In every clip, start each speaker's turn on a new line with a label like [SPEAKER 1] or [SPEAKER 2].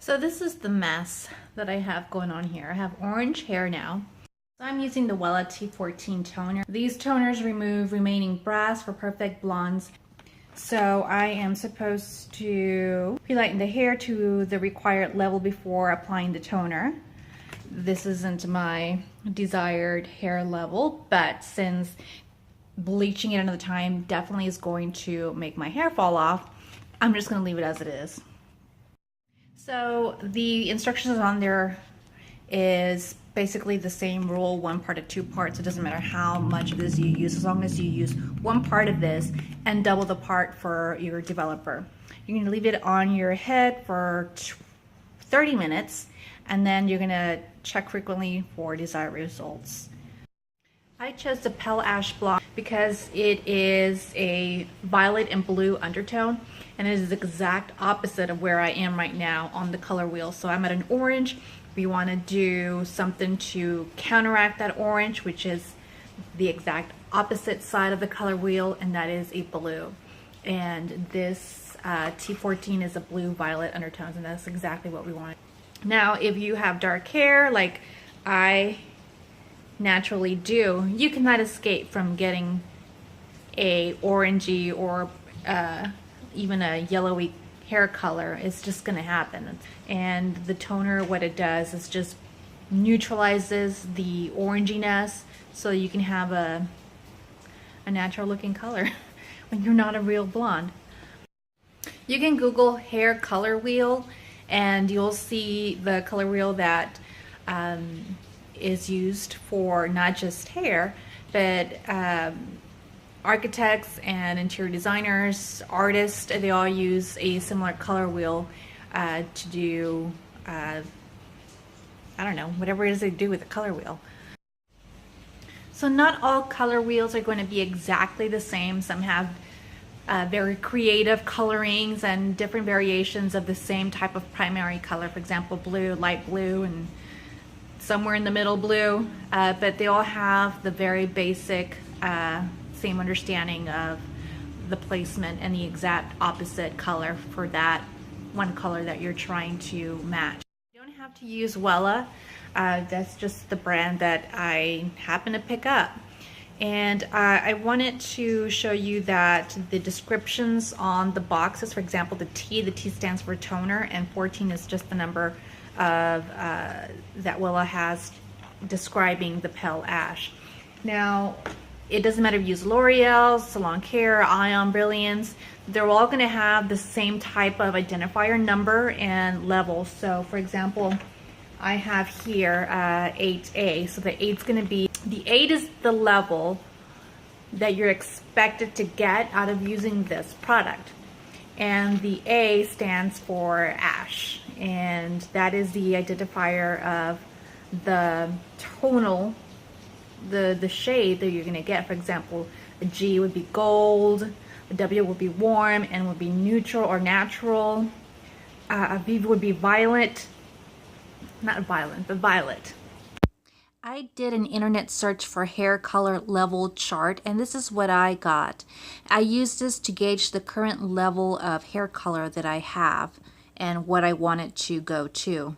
[SPEAKER 1] So this is the mess that I have going on here. I have orange hair now. So I'm using the Wella T14 toner. These toners remove remaining brass for perfect blondes. So I am supposed to relighten the hair to the required level before applying the toner. This isn't my desired hair level, but since bleaching it another time definitely is going to make my hair fall off, I'm just gonna leave it as it is. So the instructions on there is basically the same rule, 1 part to 2 parts. It doesn't matter how much of this you use, as long as you use 1 part of this and double the part for your developer. You're gonna leave it on your head for 30 minutes, and then you're gonna check frequently for desired results. I chose the Pale Ash Blonde because it is a violet and blue undertone, and it is the exact opposite of where I am right now on the color wheel. So I'm at an orange. We want to do something to counteract that orange, which is the exact opposite side of the color wheel, and that is a blue. And this T14 is a blue violet undertones, and that's exactly what we want. Now, if you have dark hair like I naturally do, you cannot escape from getting a orangey or even a yellowy hair color. It's just going to happen. And the toner, what it does is just neutralizes the oranginess so you can have a natural looking color when you're not a real blonde. You can Google hair color wheel and you'll see the color wheel that is used for not just hair, but architects and interior designers, artists, they all use a similar color wheel to do, I don't know, whatever it is they do with the color wheel. So not all color wheels are going to be exactly the same. Some have very creative colorings and different variations of the same type of primary color. For example, blue, light blue, and somewhere in the middle blue, but they all have the very basic same understanding of the placement and the exact opposite color for that one color that you're trying to match. You don't have to use Wella. That's just the brand that I happen to pick up. And I wanted to show you that the descriptions on the boxes, for example, the T stands for toner, and 14 is just the number of that Wella has describing the Pale Ash. Now, it doesn't matter if you use L'Oreal, Salon Care, Ion, Brilliance, they're all going to have the same type of identifier number and level. So for example, I have here 8A, so the 8's going to be, the 8 is the level that you're expected to get out of using this product. And the A stands for ash, and that is the identifier of the tonal, the shade that you're going to get. For example, a G would be gold, a W would be warm, N would be neutral or natural, a V would be violet, not violent, but violet. I did an internet search for hair color level chart, and this is what I got. I used this to gauge the current level of hair color that I have and what I want it to go to.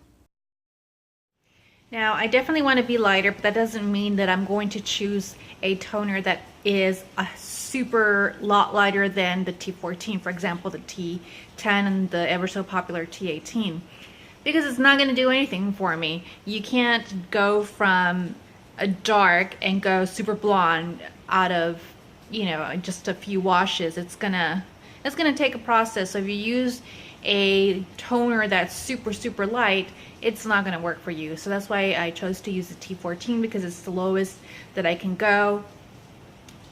[SPEAKER 1] Now, I definitely want to be lighter, but that doesn't mean that I'm going to choose a toner that is a super lot lighter than the T14, for example, the T10 and the ever so popular T18. Because it's not going to do anything for me. You can't go from a dark and go super blonde out of, you know, just a few washes. It's gonna take a process. So if you use a toner that's super light, it's not going to work for you. So that's why I chose to use the T14, because it's the lowest that I can go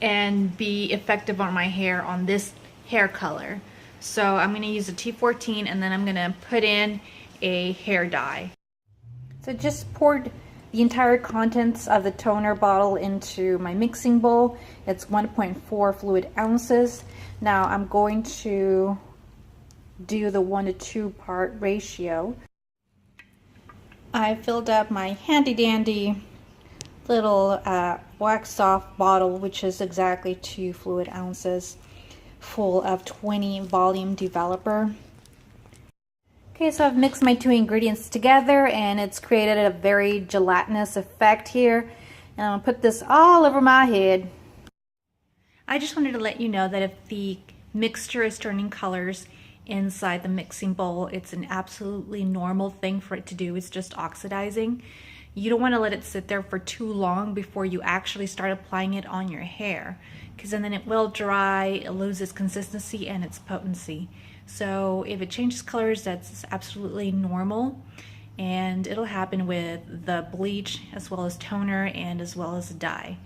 [SPEAKER 1] and be effective on my hair on this hair color. So I'm going to use the T14, and then I'm going to put in a hair dye. So just poured the entire contents of the toner bottle into my mixing bowl. It's 1.4 fluid ounces. Now I'm going to do the 1 to 2 part ratio. I filled up my handy dandy little wax off bottle, which is exactly 2 fluid ounces, full of 20 volume developer. Okay, so I've mixed my two ingredients together and it's created a very gelatinous effect here. And I'm gonna put this all over my head. I just wanted to let you know that if the mixture is turning colors inside the mixing bowl, it's an absolutely normal thing for it to do. It's just oxidizing. You don't want to let it sit there for too long before you actually start applying it on your hair, because then it will dry, it loses consistency and its potency. So if it changes colors, that's absolutely normal, and it'll happen with the bleach as well as toner and as well as dye.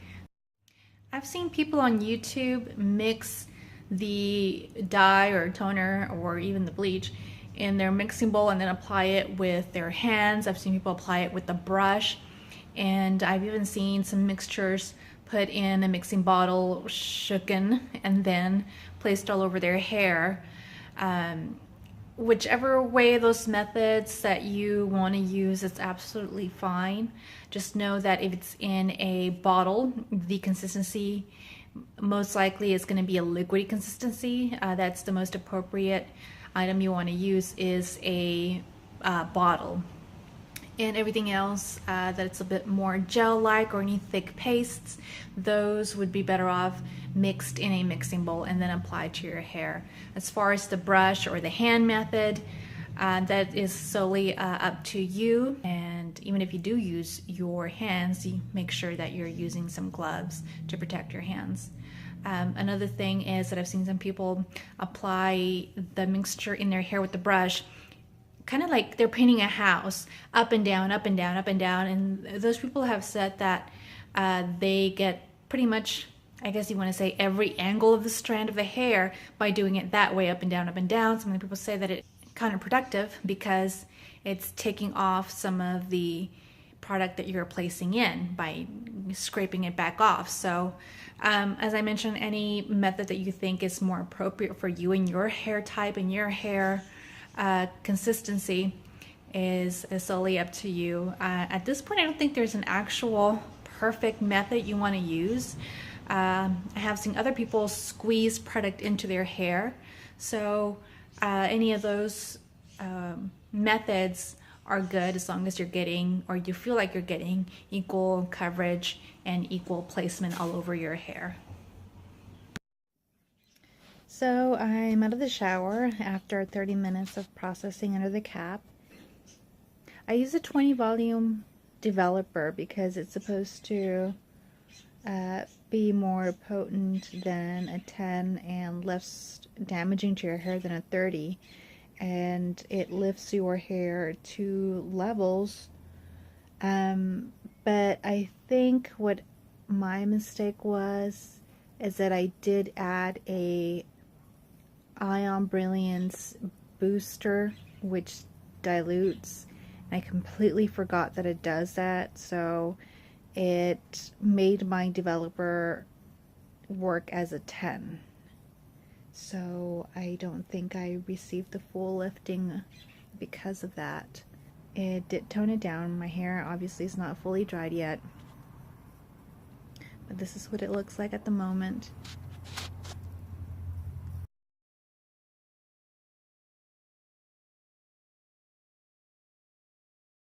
[SPEAKER 1] I've seen people on YouTube mix the dye or toner or even the bleach in their mixing bowl and then apply it with their hands. I've seen people apply it with a brush, and I've even seen some mixtures put in a mixing bottle, shooken, and then placed all over their hair. Whichever way, those methods that you want to use, it's absolutely fine. Just know that if it's in a bottle, the consistency most likely is going to be a liquidy consistency. That's the most appropriate item you want to use is a bottle. And everything else that it's a bit more gel-like or any thick pastes, those would be better off mixed in a mixing bowl and then applied to your hair. As far as the brush or the hand method, that is solely up to you. And even if you do use your hands, you make sure that you're using some gloves to protect your hands. Another thing is that I've seen some people apply the mixture in their hair with the brush, kind of like they're painting a house, up and down, up and down, up and down. And those people have said that they get pretty much, I guess you want to say, every angle of the strand of the hair by doing it that way, up and down, up and down. Some people say that it's counterproductive because it's taking off some of the product that you're placing in by scraping it back off. So as I mentioned, any method that you think is more appropriate for you and your hair type and your hair consistency is solely up to you. At this point, I don't think there's an actual perfect method you want to use. I have seen other people squeeze product into their hair, so any of those methods are good as long as you're getting, or you feel like you're getting, equal coverage and equal placement all over your hair. So I'm out of the shower after 30 minutes of processing under the cap. I use a 20 volume developer because it's supposed to be more potent than a 10 and less damaging to your hair than a 30, and it lifts your hair to levels. But I think what my mistake was is that I did add a Ion Brilliance booster, which dilutes. I completely forgot that it does that, so it made my developer work as a 10. So I don't think I received the full lifting because of that. It did tone it down. My hair obviously is not fully dried yet, but this is what it looks like at the moment.